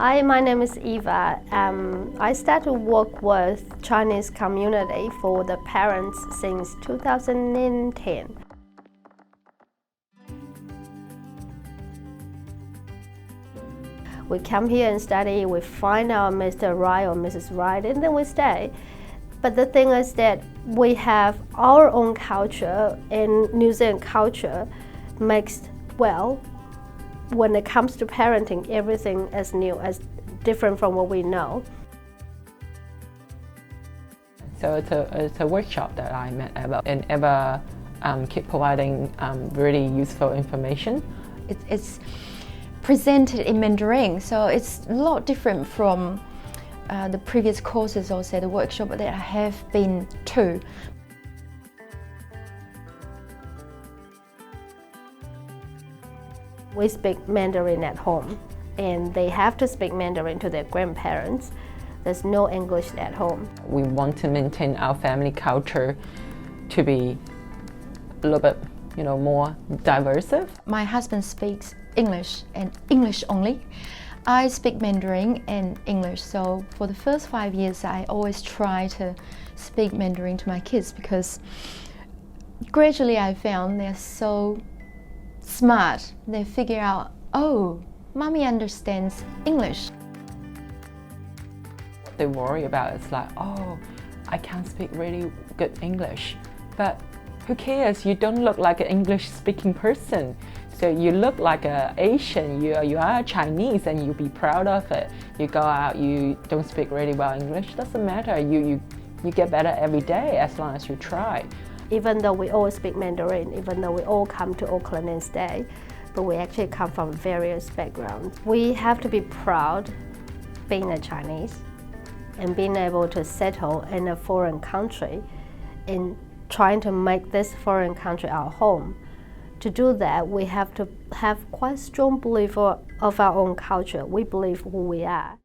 Hi, my name is Eva. I started to work with Chinese community for the parents since 2010. We come here and study, we find our Mr. Right or Mrs. Right, and then we stay. But the thing is that we have our own culture, and New Zealand culture makes, well, when it comes to parenting, everything is new, as different from what we know. So it's a workshop that I met Eva, and Eva keep providing really useful information. It's presented in Mandarin, so it's a lot different from the previous courses or say the workshop that I have been to. We speak Mandarin at home, and they have to speak Mandarin to their grandparents. There's no English at home. We want to maintain our family culture to be a little bit, more diverse. My husband speaks English and English only. I speak Mandarin and English, so for the first 5 years I always try to speak Mandarin to my kids because gradually I found they're so smart. They figure out, oh, mommy understands English. What they worry about is like, oh, I can't speak really good English. But who cares? You don't look like an English-speaking person. So you look like an Asian, you are Chinese, and you'll be proud of it. You go out, you don't speak really well English, doesn't matter. You get better every day as long as you try. Even though we all speak Mandarin, even though we all come to Auckland and stay, but we actually come from various backgrounds. We have to be proud being a Chinese and being able to settle in a foreign country and trying to make this foreign country our home. To do that, we have to have quite strong belief of our own culture. We believe who we are.